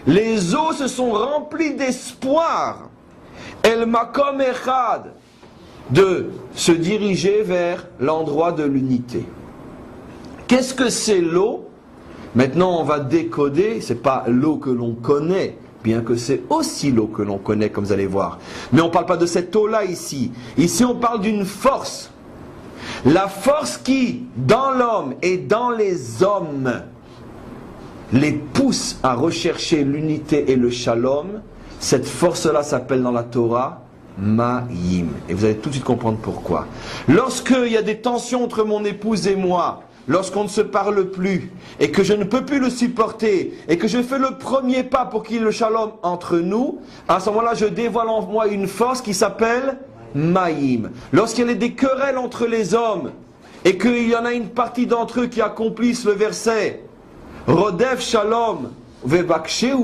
Les eaux se sont remplies d'espoir. El makom echad, de se diriger vers l'endroit de l'unité. Qu'est-ce que c'est l'eau? Maintenant on va décoder, c'est pas l'eau que l'on connaît, bien que c'est aussi l'eau que l'on connaît comme vous allez voir. Mais on ne parle pas de cette eau-là ici. Ici on parle d'une force. La force qui, dans l'homme et dans les hommes, les pousse à rechercher l'unité et le shalom, cette force-là s'appelle dans la Torah Ma'im. Et vous allez tout de suite comprendre pourquoi. Lorsqu'il y a des tensions entre mon épouse et moi, lorsqu'on ne se parle plus, et que je ne peux plus le supporter, et que je fais le premier pas pour qu'il y ait le shalom entre nous, à ce moment-là, je dévoile en moi une force qui s'appelle Ma'im. Lorsqu'il y a des querelles entre les hommes, et qu'il y en a une partie d'entre eux qui accomplissent le verset Rodef Shalom Vebaksheu,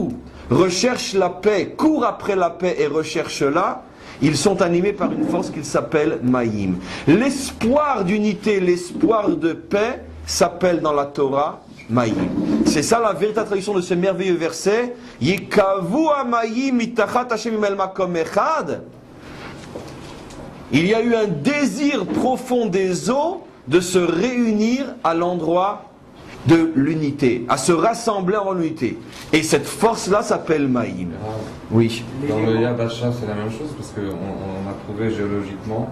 recherche la paix, court après la paix et recherche-la, ils sont animés par une force qui s'appelle Ma'im. L'espoir d'unité, l'espoir de paix s'appelle dans la Torah Ma'im. C'est ça la véritable traduction de ce merveilleux verset. Yikavu Ma'im mitachat Hashem el makom echad. Il y a eu un désir profond des eaux de se réunir à l'endroit de l'unité, à se rassembler en l'unité. Et cette force-là s'appelle Ma'im. Oui. Dans le Yabasha, c'est la même chose, parce qu'on a prouvé géologiquement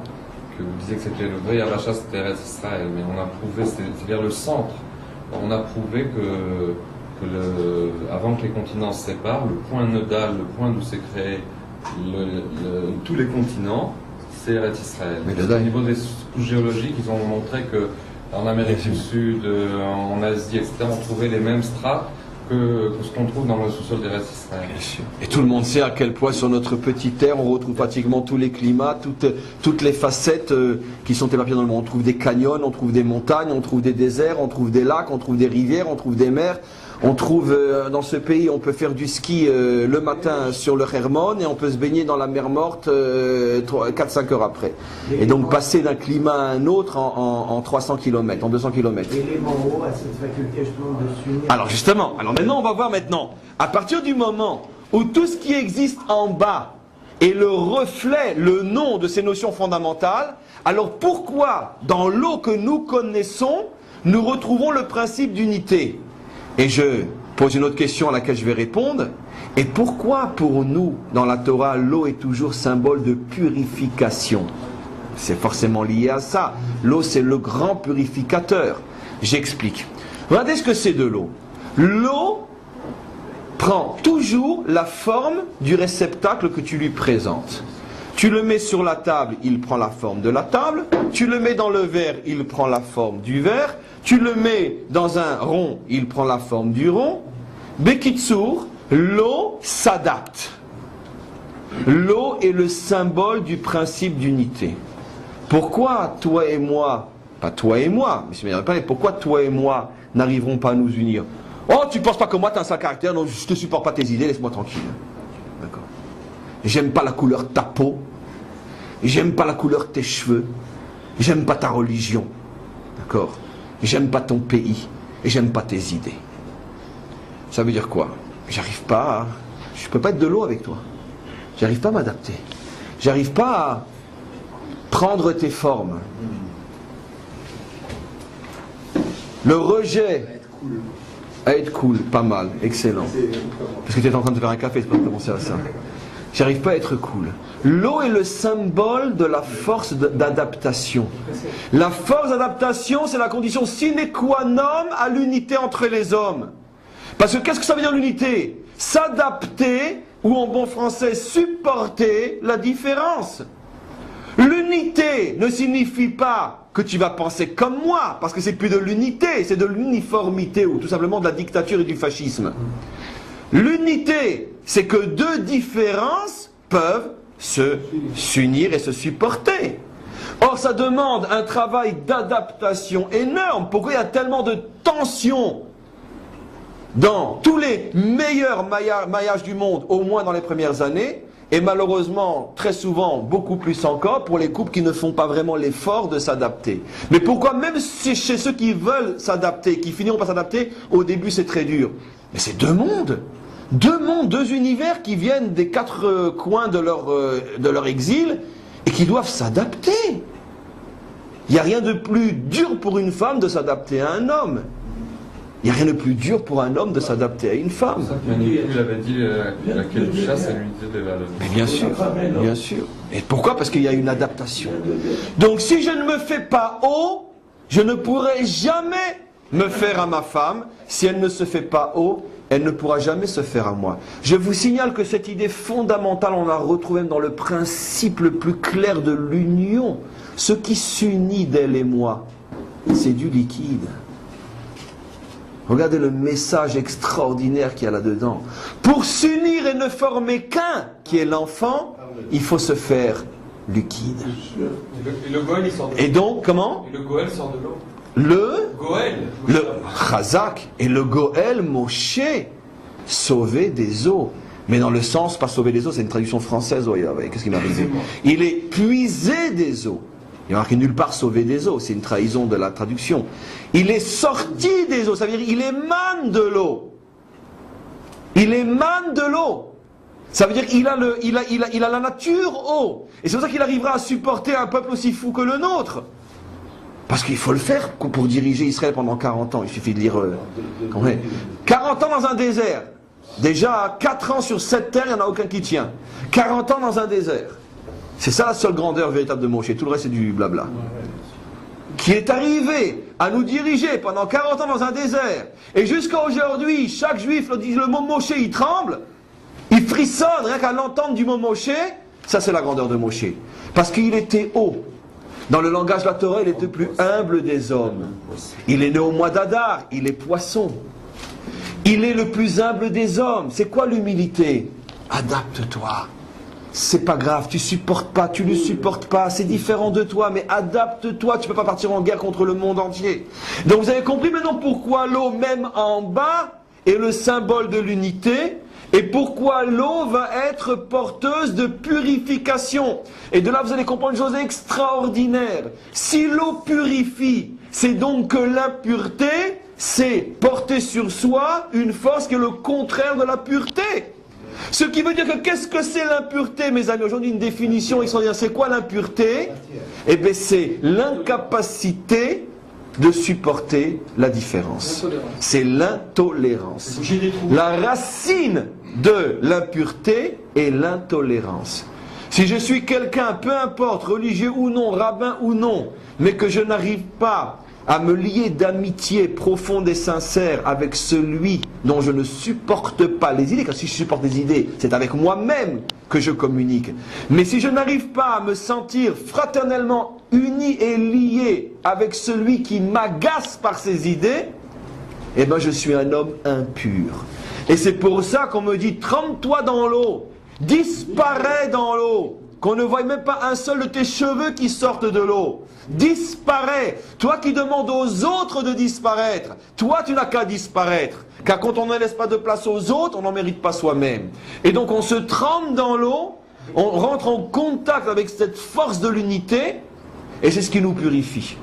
que vous disiez que c'était le vrai Yabasha, c'était Eretz Israël, mais on a prouvé, c'est-à-dire le centre, on a prouvé que avant que les continents se séparent, le point nodal, le point d'où s'est créé tous les continents, c'est Eretz Israël. Mais au niveau des couches géologiques, ils ont montré que en Amérique du Sud, en Asie, etc., on trouvait les mêmes strates que ce qu'on trouve dans le sous-sol d'Eretz Israël. Et tout le monde sait à quel point sur notre petite terre, on retrouve pratiquement tous les climats, toutes les facettes qui sont éparpillées dans le monde. On trouve des canyons, on trouve des montagnes, on trouve des déserts, on trouve des lacs, on trouve des rivières, on trouve des mers. On trouve dans ce pays, on peut faire du ski le matin sur le Hermon et on peut se baigner dans la mer morte 4-5 heures après. Et donc passer d'un climat à un autre en 300 km, en 200 km. L'élément haut a cette faculté justement de s'unir. Alors justement, maintenant on va voir maintenant, à partir du moment où tout ce qui existe en bas est le reflet, le nom de ces notions fondamentales, alors pourquoi dans l'eau que nous connaissons, nous retrouvons le principe d'unité? Et je pose une autre question à laquelle je vais répondre. Et pourquoi pour nous, dans la Torah, l'eau est toujours symbole de purification? C'est forcément lié à ça. L'eau, c'est le grand purificateur. J'explique. Regardez ce que c'est de l'eau. L'eau prend toujours la forme du réceptacle que tu lui présentes. Tu le mets sur la table, il prend la forme de la table. Tu le mets dans le verre, il prend la forme du verre. Tu le mets dans un rond, il prend la forme du rond. Bekitsour, l'eau s'adapte. L'eau est le symbole du principe d'unité. Pourquoi toi et moi, pas toi et moi, mais pourquoi toi et moi n'arriverons pas à nous unir? Oh, tu ne penses pas que moi tu as un sale caractère, donc je ne te supporte pas tes idées, laisse-moi tranquille. D'accord. J'aime pas la couleur de ta peau, j'aime pas la couleur de tes cheveux, j'aime pas ta religion. D'accord. J'aime pas ton pays et j'aime pas tes idées. Ça veut dire quoi? J'arrive pas à... Je peux pas être de l'eau avec toi. J'arrive pas à m'adapter. J'arrive pas à prendre tes formes. Le rejet... À être cool, pas mal, excellent. Parce que tu es en train de faire un café, c'est pas de penser à ça. J'arrive pas à être cool. L'eau est le symbole de la force d'adaptation. La force d'adaptation, c'est la condition sine qua non à l'unité entre les hommes. Parce que qu'est-ce que ça veut dire l'unité? S'adapter, ou en bon français, supporter la différence. L'unité ne signifie pas que tu vas penser comme moi, parce que c'est plus de l'unité, c'est de l'uniformité, ou tout simplement de la dictature et du fascisme. L'unité, c'est que deux différences peuvent s'unir et se supporter. Or, ça demande un travail d'adaptation énorme. Pourquoi il y a tellement de tensions dans tous les meilleurs maillages du monde, au moins dans les premières années, et malheureusement, très souvent, beaucoup plus encore, pour les couples qui ne font pas vraiment l'effort de s'adapter. Mais pourquoi même chez ceux qui veulent s'adapter, qui finiront par s'adapter, au début c'est très dur? Mais c'est deux mondes. Deux mondes, deux univers qui viennent des quatre coins de leur exil et qui doivent s'adapter. Il n'y a rien de plus dur pour une femme de s'adapter à un homme. Il n'y a rien de plus dur pour un homme de s'adapter à une femme. C'est ça que Manitou, il avait dit laquelle chasse et l'unité des valeurs. Mais bien sûr, bien sûr. Et pourquoi? Parce qu'il y a une adaptation. Donc si je ne me fais pas haut, je ne pourrai jamais me faire à ma femme. Si elle ne se fait pas haut, elle ne pourra jamais se faire à moi. Je vous signale que cette idée fondamentale, on la retrouve même dans le principe le plus clair de l'union. Ce qui s'unit d'elle et moi, c'est du liquide. Regardez le message extraordinaire qu'il y a là-dedans. Pour s'unir et ne former qu'un, qui est l'enfant, il faut se faire liquide. Et le Goël, il sort de l'eau. Et donc, comment? Et le Goël sort de l'eau. Le Chazak et le Goël Moshe, sauver des eaux. Mais dans le sens, pas sauver des eaux, c'est une traduction française. Qu'est-ce qui m'est arrivé? Il est puisé des eaux. Il n'y a marqué nulle part sauver des eaux, c'est une trahison de la traduction. Il est sorti des eaux, ça veut dire il émane de l'eau. Il émane de l'eau. Ça veut dire qu'il a la nature eau. Et c'est pour ça qu'il arrivera à supporter un peuple aussi fou que le nôtre. Parce qu'il faut le faire pour diriger Israël pendant 40 ans. Il suffit de lire... 40 ans dans un désert. Déjà, 4 ans sur cette terre, il n'y en a aucun qui tient. 40 ans dans un désert. C'est ça la seule grandeur véritable de Moshe. Tout le reste, c'est du blabla. Qui est arrivé à nous diriger pendant 40 ans dans un désert. Et jusqu'à aujourd'hui, chaque juif dit le mot Moshe, il tremble. Il frissonne rien qu'à l'entendre du mot Moshe. Ça, c'est la grandeur de Moshe. Parce qu'il était haut. Dans le langage de la Torah, il était le plus humble des hommes. Il est né au mois d'Adar, il est poisson. Il est le plus humble des hommes. C'est quoi l'humilité? Adapte-toi. C'est pas grave, tu supportes pas, tu ne supportes pas, c'est différent de toi, mais adapte-toi, tu peux pas partir en guerre contre le monde entier. Donc vous avez compris maintenant pourquoi l'eau, même en bas, est le symbole de l'unité, et pourquoi l'eau va être porteuse de purification. Et de là vous allez comprendre une chose extraordinaire. Si l'eau purifie, c'est donc que l'impureté, c'est porter sur soi une force qui est le contraire de la pureté. Ce qui veut dire que qu'est-ce que c'est l'impureté, mes amis? Aujourd'hui, une définition extraordinaire. C'est quoi l'impureté? Eh bien, c'est l'incapacité de supporter la différence. C'est l'intolérance. La racine de l'impureté est l'intolérance. Si je suis quelqu'un, peu importe, religieux ou non, rabbin ou non, mais que je n'arrive pas à me lier d'amitié profonde et sincère avec celui dont je ne supporte pas les idées, car si je supporte les idées, c'est avec moi-même que je communique. Mais si je n'arrive pas à me sentir fraternellement uni et lié avec celui qui m'agace par ses idées, eh bien je suis un homme impur. Et c'est pour ça qu'on me dit, trempe-toi dans l'eau, disparais dans l'eau, qu'on ne voie même pas un seul de tes cheveux qui sortent de l'eau. Disparais. Toi qui demandes aux autres de disparaître, toi tu n'as qu'à disparaître. Car quand on ne laisse pas de place aux autres, on n'en mérite pas soi-même. Et donc on se trempe dans l'eau, on rentre en contact avec cette force de l'unité, et c'est ce qui nous purifie.